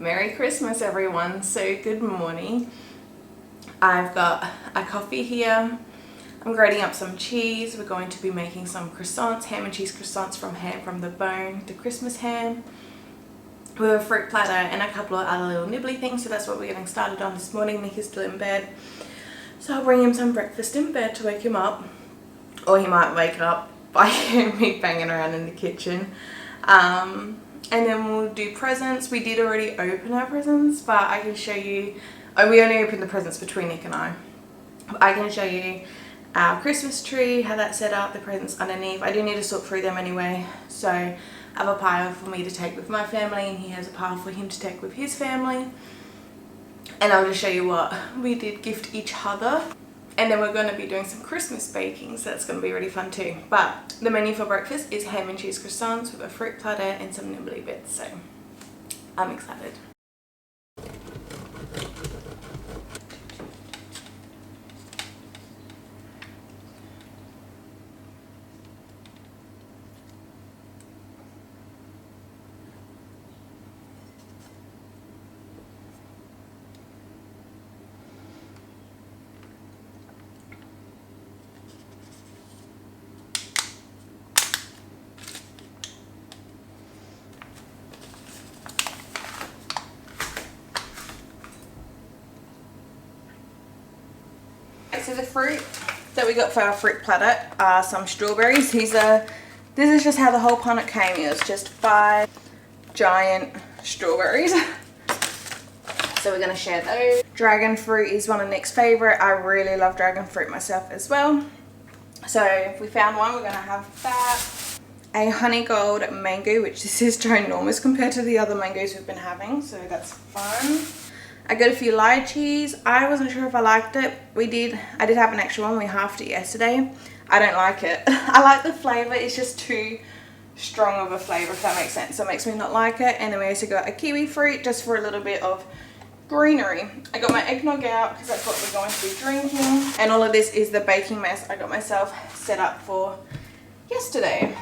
Merry Christmas everyone. So good morning. I've got a coffee here. I'm grating up some cheese. We're going to be making some croissants, ham and cheese croissants from Ham from the Bone, the Christmas ham, with a fruit platter and a couple of other little nibbly things. So that's what we're getting started on this morning. Nick is still in bed, so I'll bring him some breakfast in bed to wake him up, or he might wake up by me banging around in the kitchen. And then we'll do presents. We did already open our presents, but I can show you. Oh, we only opened the presents between Nick and I. I can show you our Christmas tree, how that's set up, the presents underneath. I do need to sort through them anyway. So I have a pile for me to take with my family, and he has a pile for him to take with his family. And I'll just show you what we did gift each other. And then we're going to be doing some Christmas baking, so that's going to be really fun too. But the menu for breakfast is ham and cheese croissants with a fruit platter and some nibbly bits, so I'm excited. So the fruit that we got for our fruit platter are some strawberries. This is just how the whole punnet came. It was just 5 giant strawberries. So we're going to share those. Dragon fruit is one of Nick's favourite. I really love dragon fruit myself as well. So if we found one, we're going to have that. A honey gold mango, which this is ginormous compared to the other mangoes we've been having. So that's fun. I got a few lychees. I wasn't sure if I liked it. I did have an extra one. We halved it yesterday. I don't like it. I like the flavour. It's just too strong of a flavour, if that makes sense. So it makes me not like it. And then we also got a kiwi fruit just for a little bit of greenery. I got my eggnog out because that's what we're going to be drinking. And all of this is the baking mess I got myself set up for yesterday.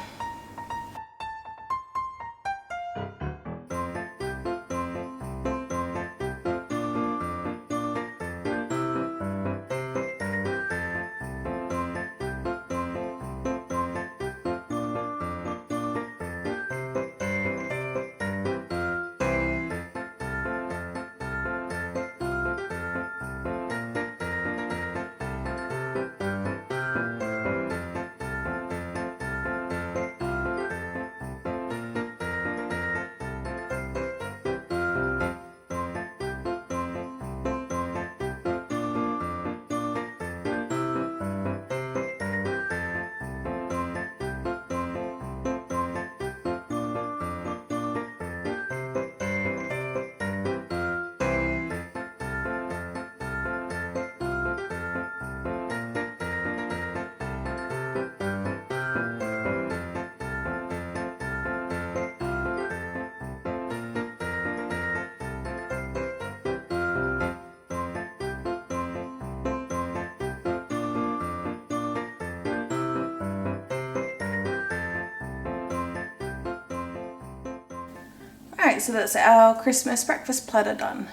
Alright, so that's our Christmas breakfast platter done.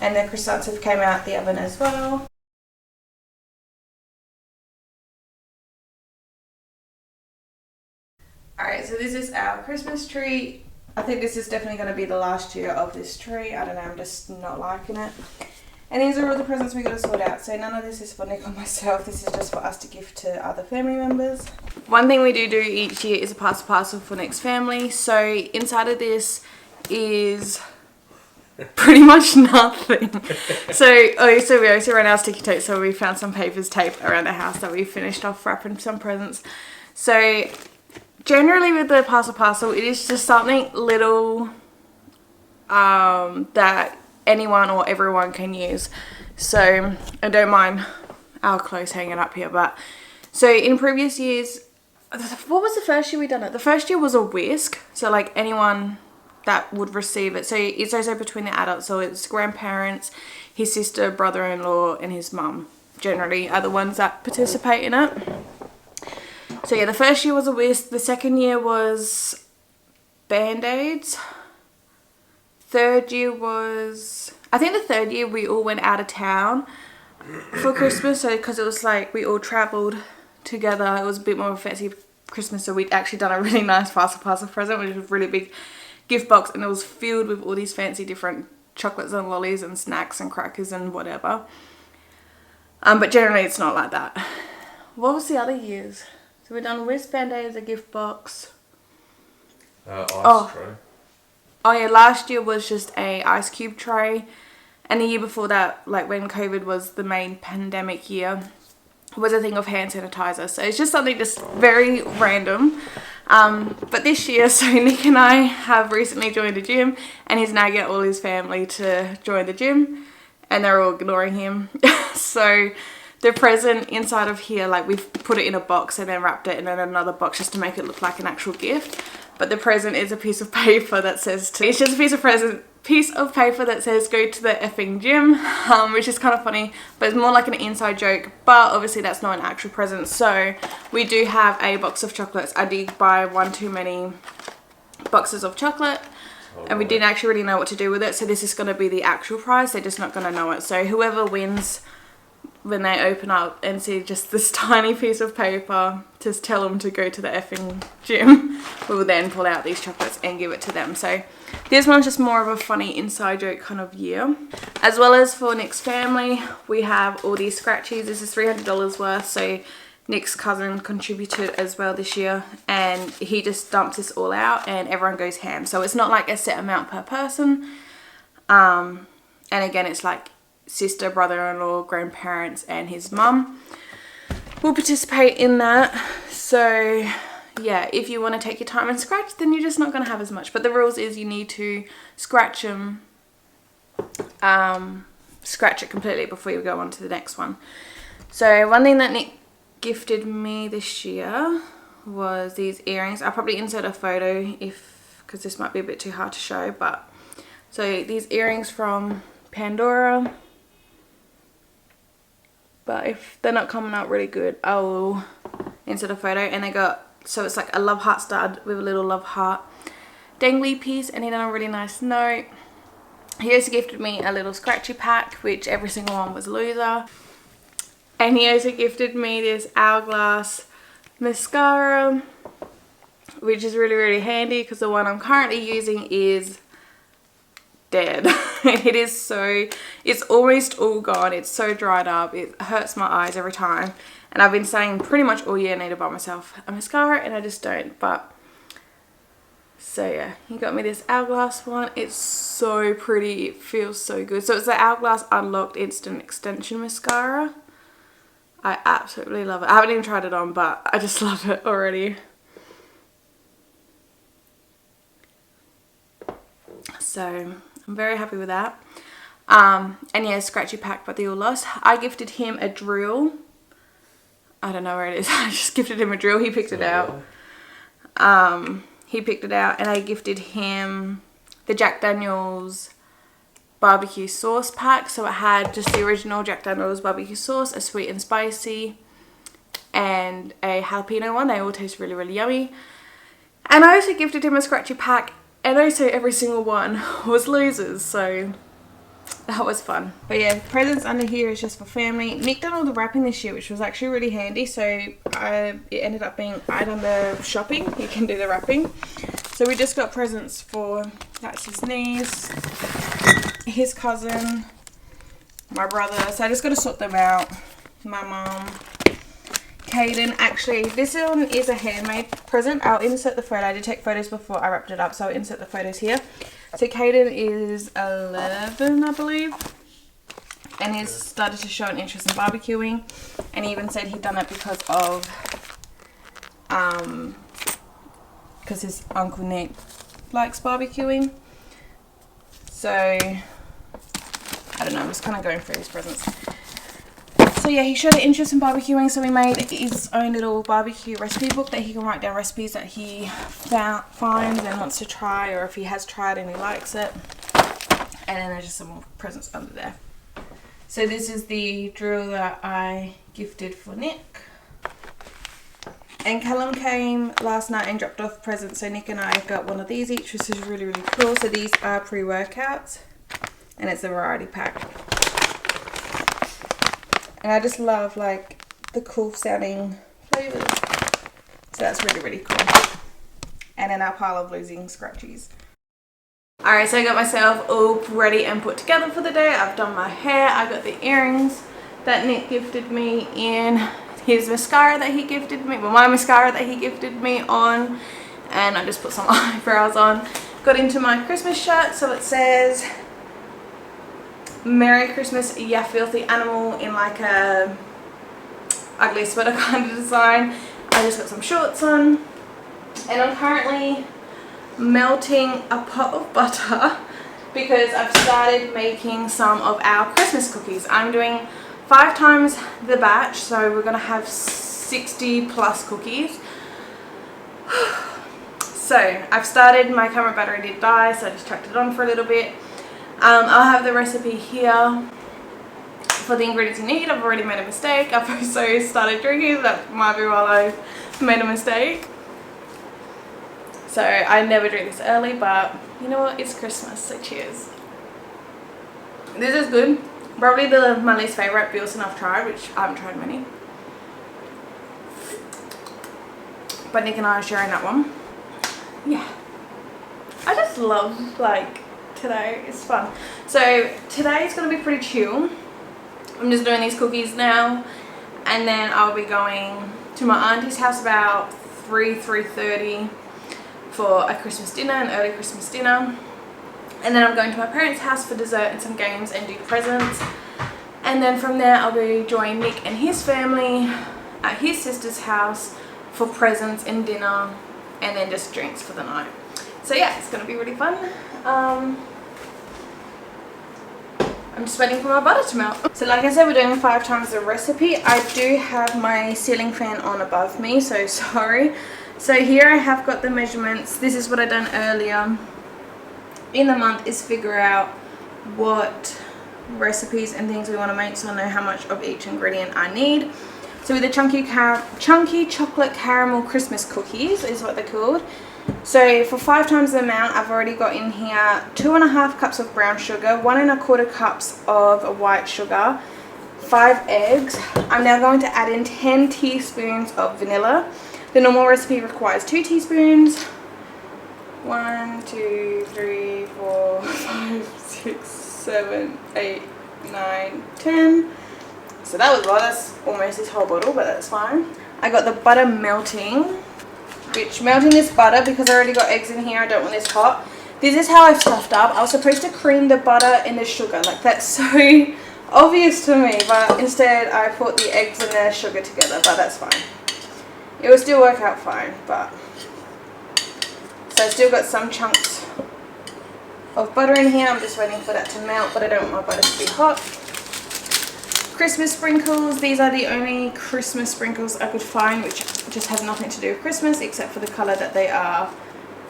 And the croissants have came out the oven as well. Alright, so this is our Christmas tree. I think this is definitely going to be the last year of this tree. I don't know, I'm just not liking it. And these are all the presents we got to sort out. So none of this is for Nick or myself. This is just for us to gift to other family members. One thing we do each year is a parcel for Nick's family. So inside of this is pretty much nothing. So we also ran out of sticky tape, so we found some papers taped around the house that we finished off wrapping some presents. So generally with the parcel, it is just something little that anyone or everyone can use. So I don't mind our clothes hanging up here, but so in previous years, what was the first year we done it? The first year was a whisk, so like anyone that would receive it. So it's also between the adults, so it's grandparents, his sister, brother-in-law and his mum generally are the ones that participate in it. So yeah, the first year was a whisk, the second year was Band-Aids, third year was, I think the third year we all went out of town for Christmas. So because it was like we all travelled together, it was a bit more of a fancy Christmas. So we'd actually done a really nice parcel present, which was a really big gift box, and it was filled with all these fancy different chocolates and lollies and snacks and crackers and whatever. But generally it's not like that. What was the other years? So we've done wristband day as a gift box. Ice tray. Oh yeah, last year was just a ice cube tray, and the year before that, like when COVID was the main pandemic year, was a thing of hand sanitizer. So it's just something just very random. But this year, so Nick and I have recently joined a gym, and he's now getting all his family to join the gym, and they're all ignoring him. So the present inside of here, like we've put it in a box and then wrapped it in another box just to make it look like an actual gift. But the present is a piece of paper that says, it's just a piece of paper that says go to the effing gym, which is kind of funny, but it's more like an inside joke. But obviously that's not an actual present. So we do have a box of chocolates. I did buy one too many boxes of chocolate, and we didn't actually really know what to do with it. So this is going to be the actual prize. They're just not going to know it. So whoever wins, when they open up and see just this tiny piece of paper, just tell them to go to the effing gym, we will then pull out these chocolates and give it to them. So this one's just more of a funny inside joke kind of year. As well as for Nick's family, we have all these scratchies. This is $300 worth. So Nick's cousin contributed as well this year, and he just dumps this all out and everyone goes ham. So it's not like a set amount per person. And again, it's like sister, brother-in-law, grandparents and his mum will participate in that. So yeah, if you want to take your time and scratch, then you're just not going to have as much. But the rules is you need to scratch them, scratch it completely before you go on to the next one. So one thing that Nick gifted me this year was these earrings. I'll probably insert a photo because this might be a bit too hard to show. But so these earrings from Pandora. But if they're not coming out really good, I will insert a photo. And they got, so it's like a love heart stud with a little love heart dangly piece, and he done a really nice note. He also gifted me a little scratchy pack, which every single one was a loser. And he also gifted me this Hourglass mascara, which is really, really handy because the one I'm currently using is dead. It is so, it's almost all gone. It's so dried up. It hurts my eyes every time. And I've been saying pretty much all year I need to buy myself a mascara, and I just don't. But so yeah, he got me this Hourglass one. It's so pretty. It feels so good. So it's the Hourglass Unlocked Instant Extension Mascara. I absolutely love it. I haven't even tried it on, but I just love it already. So I'm very happy with that. And yeah, scratchy pack, but they all lost. I gifted him a drill. I don't know where it is. I just gifted him a drill. He picked it out. He picked it out, and I gifted him the Jack Daniel's barbecue sauce pack. So it had just the original Jack Daniel's barbecue sauce, a sweet and spicy, and a jalapeno one. They all taste really, really yummy. And I also gifted him a scratchy pack, and also every single one was losers, so that was fun. But yeah, presents under here is just for family. Nick done all the wrapping this year, which was actually really handy. So it ended up being, I done the shopping, you can do the wrapping. So we just got presents for, that's his niece, his cousin, my brother. So I just got to sort them out. My mum, Caden. Actually, this one is a handmade present. I'll insert the photo. I did take photos before I wrapped it up, so I'll insert the photos here. So Caden is 11, I believe, and he's started to show an interest in barbecuing, and he even said he'd done it because of his Uncle Nick likes barbecuing. So I don't know, I'm just kind of going through his presents. So yeah, he showed an interest in barbecuing, so we made his own little barbecue recipe book that he can write down recipes that he finds and wants to try, or if he has tried and he likes it. And then there's just some more presents under there. So this is the drill that I gifted for Nick. And Callum came last night and dropped off presents, so Nick and I got one of these each, which is really, really cool. So these are pre-workouts, and it's a variety pack. And I just love like the cool sounding flavours. So that's really, really cool. And then our pile of losing scrunchies. Alright, so I got myself all ready and put together for the day. I've done my hair. I got the earrings that Nick gifted me in. His mascara that he gifted me, well, my mascara that he gifted me on, and I just put some eyebrows on. Got into my Christmas shirt, so it says Merry Christmas, ya filthy animal, in like a ugly sweater kind of design. I just got some shorts on, and I'm currently melting a pot of butter because I've started making some of our Christmas cookies. I'm doing 5 times the batch, so we're gonna have 60 plus cookies. So I've started, my camera battery did die, so I just chucked it on for a little bit. I'll have the recipe here for the ingredients you need. I've already made a mistake. I've also started drinking. That might be while I've made a mistake. So I never drink this early, but you know what, it's Christmas, so cheers. This is good. Probably my least favourite Bilson I've tried, which I haven't tried many. But Nick and I are sharing that one. Yeah. I just love, like, today. It's fun. So today is going to be pretty chill. I'm just doing these cookies now. And then I'll be going to my auntie's house about 3:30 for a Christmas dinner, an early Christmas dinner. And then I'm going to my parents' house for dessert and some games and do presents. And then from there I'll go join Nick and his family at his sister's house for presents and dinner, and then just drinks for the night. So yeah, it's going to be really fun. I'm just waiting for my butter to melt. So like I said, we're doing 5 times the recipe. I do have my ceiling fan on above me, so sorry. So here I have got the measurements. This is what I done earlier in the month, is figure out what recipes and things we want to make, so I know how much of each ingredient I need. So with the chunky chocolate caramel Christmas cookies is what they're called. So for 5 times the amount, I've already got in here 2.5 cups of brown sugar, 1.25 cups of white sugar, 5 eggs. I'm now going to add in 10 teaspoons of vanilla. The normal recipe requires 2 teaspoons. 1, 2, 3, 4, 5, 6, 7, 8, 9, 10. So that was a lot. That's almost this whole bottle, but that's fine. I got the butter melting, which melting this butter, because I already got eggs in here, I don't want this hot. This is how I've stuffed up. I was supposed to cream the butter in the sugar. Like, that's so obvious to me, but instead I put the eggs and the sugar together, but that's fine. It will still work out fine, but... So I've still got some chunks of butter in here. I'm just waiting for that to melt, but I don't want my butter to be hot. Christmas sprinkles. These are the only Christmas sprinkles I could find, which just have nothing to do with Christmas except for the colour that they are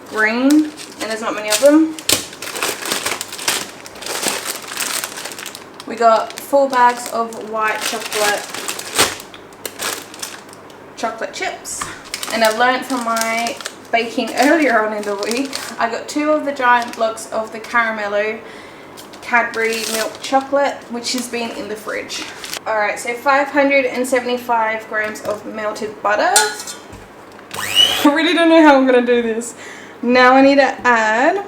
green, and there's not many of them. We got 4 bags of white chocolate chips, and I've learnt from my baking earlier on in the week, I got 2 of the giant blocks of the Caramello Cadbury milk chocolate, which has been in the fridge. Alright, so 575 grams of melted butter. I really don't know how I'm going to do this. Now I need to add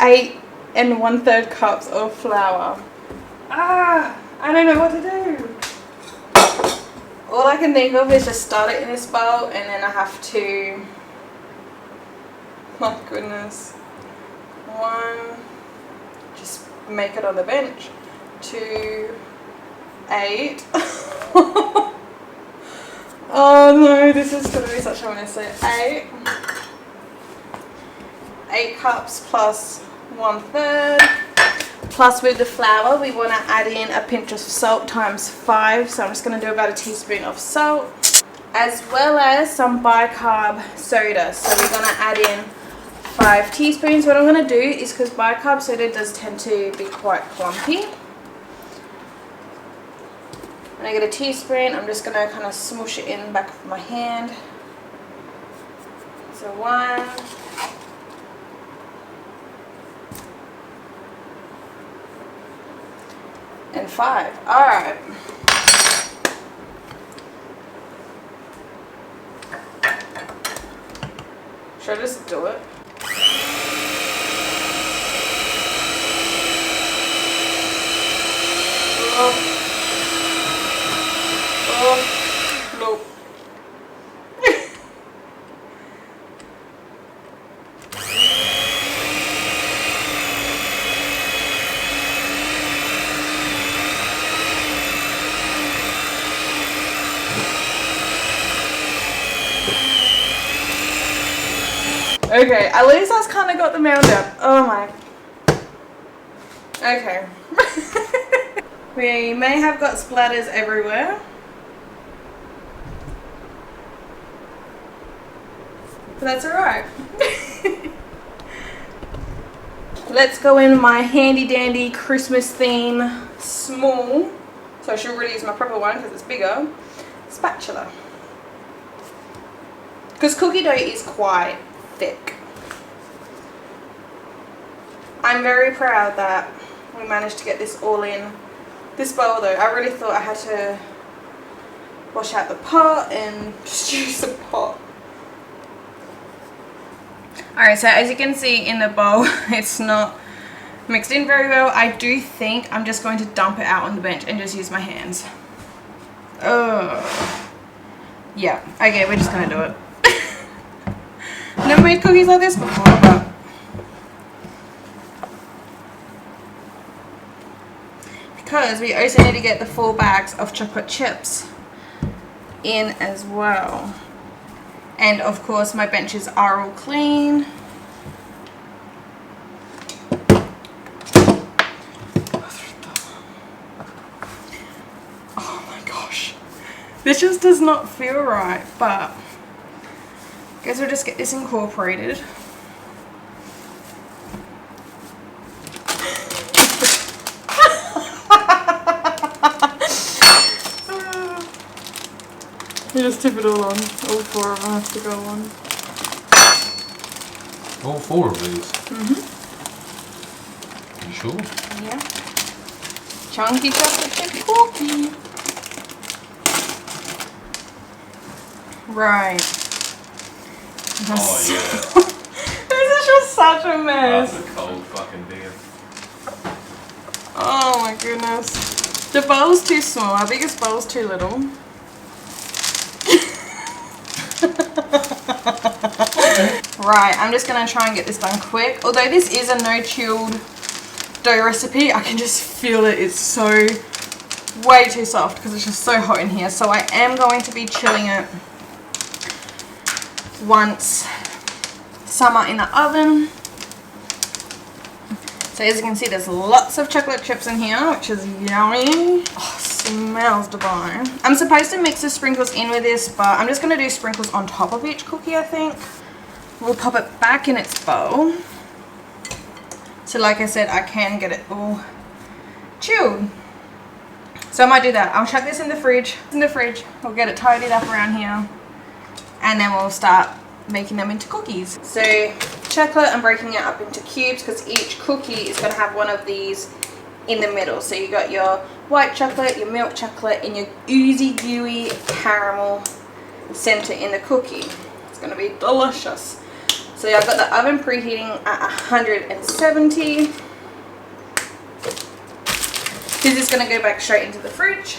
8 1/3 cups of flour. I don't know what to do. All I can think of is just start it in this bowl, and then I have to... My goodness. 1, just make it on the bench. 2, 8. Oh no, this is going to be such a mess. So 8 cups plus 1/3. Plus with the flour, we want to add in a pinch of salt times 5. So I'm just going to do about a teaspoon of salt, as well as some bicarb soda. So we're going to add in 5 teaspoons. What I'm going to do is, because bicarb soda does tend to be quite clumpy, when I get a teaspoon, I'm just going to kind of smoosh it in the back of my hand. So 1. And 5. Alright. Should I just do it? Nope. Okay, at least I kind of got the mail down. Oh my. Okay. We may have got splatters everywhere. But that's alright. Let's go in my handy dandy Christmas theme small. So I should really use my proper one because it's bigger. Spatula. Because cookie dough is quite thick. I'm very proud that we managed to get this all in this bowl though. I really thought I had to wash out the pot and just use the pot. Alright, so as you can see in the bowl, it's not mixed in very well. I do think I'm just going to dump it out on the bench and just use my hands. Oh. Yeah, okay, we're just going to do it. Never made cookies like this before, but because we also need to get the 4 bags of chocolate chips in as well. And of course my benches are all clean. Oh my gosh. This just does not feel right, but I guess we'll just get this incorporated. You just tip it all on. All 4 of them have to go on. All 4 of these? Mm-hmm. You sure? Yeah. Chunky chocolate chip cookie. Right. Oh yeah. This is just such a mess. That's a cold fucking beer. Oh my goodness. The bowl's too small. Our biggest bowl's too little. Right, I'm just going to try and get this done quick. Although this is a no chilled dough recipe, I can just feel it. It's so way too soft because it's just so hot in here. So I am going to be chilling it once some are in the oven. So as you can see, there's lots of chocolate chips in here, which is yummy. Oh, smells divine. I'm supposed to mix the sprinkles in with this, but I'm just going to do sprinkles on top of each cookie, I think. We'll pop it back in its bowl. So like I said, I can get it all chilled. So I might do that. I'll chuck this in the fridge. We'll get it tidied up around here. And then we'll start making them into cookies. So chocolate, I'm breaking it up into cubes because each cookie is going to have one of these in the middle. So you got your white chocolate, your milk chocolate, and your oozy gooey caramel center in the cookie. It's going to be delicious. So I've got the oven preheating at 170. This is going to go back straight into the fridge.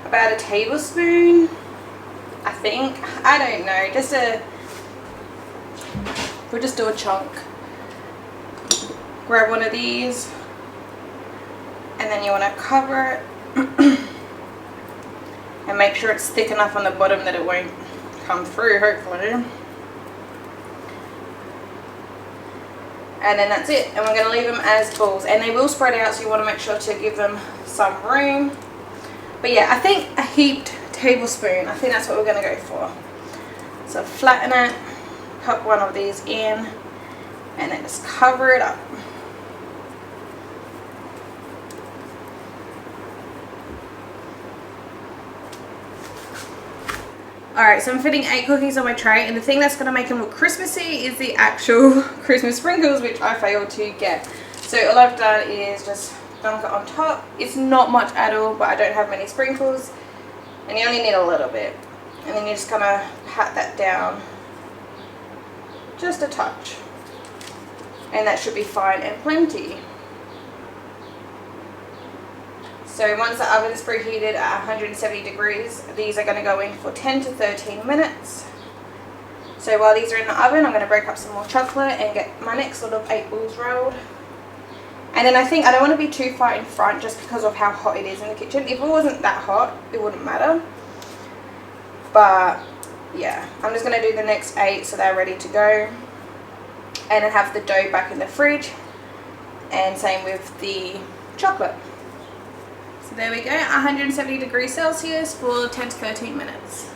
About a tablespoon, I think. I don't know. We'll just do a chunk. Grab one of these, and then you want to cover it. And make sure it's thick enough on the bottom that it won't come through, hopefully. And then that's it. And we're going to leave them as balls. And they will spread out, so you want to make sure to give them some room. But yeah, I think a heaped tablespoon. I think that's what we're going to go for. So flatten it. Pop one of these in. And then just cover it up. Alright, so I'm fitting 8 cookies on my tray, and the thing that's going to make them look Christmassy is the actual Christmas sprinkles, which I failed to get. So all I've done is just dunk it on top. It's not much at all, but I don't have many sprinkles, and you only need a little bit. And then you're just going to pat that down just a touch, and that should be fine and plenty. So once the oven is preheated at 170 degrees, these are going to go in for 10 to 13 minutes. So while these are in the oven, I'm going to break up some more chocolate and get my next sort of 8 balls rolled. And then I think I don't want to be too far in front just because of how hot it is in the kitchen. If it wasn't that hot, it wouldn't matter. But yeah, I'm just going to do the next 8 so they're ready to go. And then have the dough back in the fridge. And same with the chocolate. So there we go, 170 degrees Celsius for 10 to 13 minutes.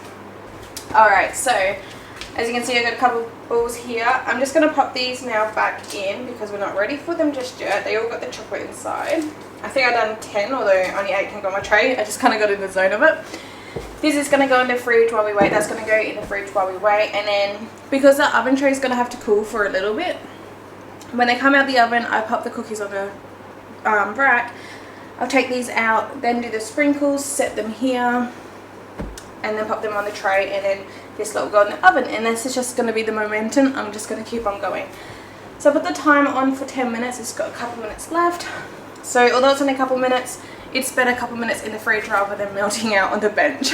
Alright, so as you can see, I've got a couple balls here. I'm just going to pop these now back in because we're not ready for them just yet. They all got the chocolate inside. I think I've done 10, although only 8 can go on my tray. I just kind of got in the zone of it. This is going to go in the fridge while we wait. That's going to go in the fridge while we wait. And then, because the oven tray is going to have to cool for a little bit, when they come out the oven, I pop the cookies on the rack. I'll take these out, then do the sprinkles, set them here, and then pop them on the tray, and then this lot will go in the oven. And this is just going to be the momentum. I'm just going to keep on going. So I put the time on for 10 minutes. It's got a couple minutes left. So although it's only a couple minutes, it's spent a couple minutes in the fridge rather than melting out on the bench.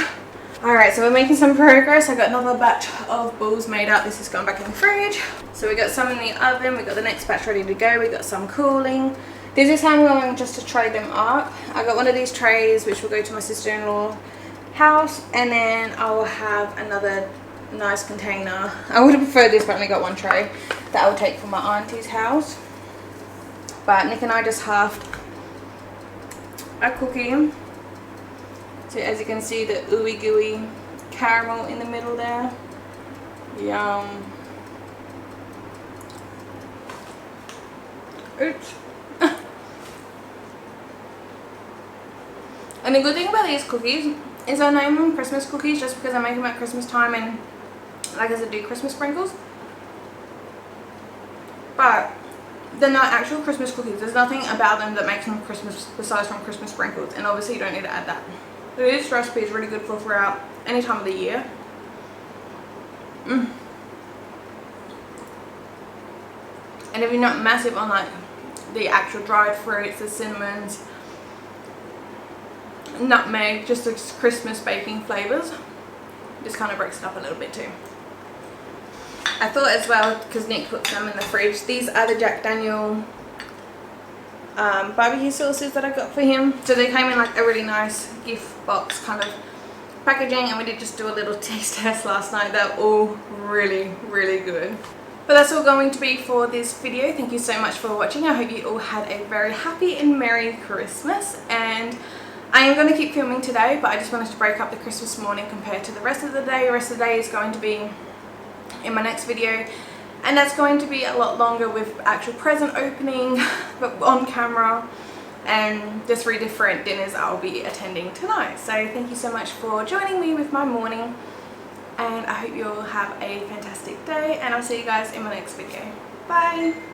Alright, so we're making some progress. I got another batch of balls made up. This is going back in the fridge. So we got some in the oven. We got the next batch ready to go. We got some cooling. This is how I'm going just to tray them up. I got one of these trays which will go to my sister-in-law house, and then I will have another nice container. I would have preferred this, but I only got one tray that I will take from my auntie's house. But Nick and I just halved a cookie. So as you can see, the ooey gooey caramel in the middle there. Yum. Oops. And the good thing about these cookies is I name them Christmas cookies just because I make them at Christmas time, and like I said, do Christmas sprinkles. But they're not actual Christmas cookies. There's nothing about them that makes them Christmas besides from Christmas sprinkles, and obviously you don't need to add that. So this recipe is really good for throughout any time of the year. And if you're not massive on like the actual dried fruits, the cinnamons, nutmeg, just the Christmas baking flavors, just kind of breaks it up a little bit too. I thought as well, because Nick put them in the fridge, these are the Jack Daniel barbecue sauces that I got for him. So they came in like a really nice gift box kind of packaging, and we did just do a little taste test last night. They're all really good. But that's all going to be for this video. Thank you so much for watching. I hope you all had a very happy and Merry Christmas, and I am going to keep filming today, but I just wanted to break up the Christmas morning compared to the rest of the day. The rest of the day is going to be in my next video, and that's going to be a lot longer with actual present opening, but on camera, and the 3 different dinners I'll be attending tonight. So thank you so much for joining me with my morning, and I hope you all have a fantastic day, and I'll see you guys in my next video. Bye!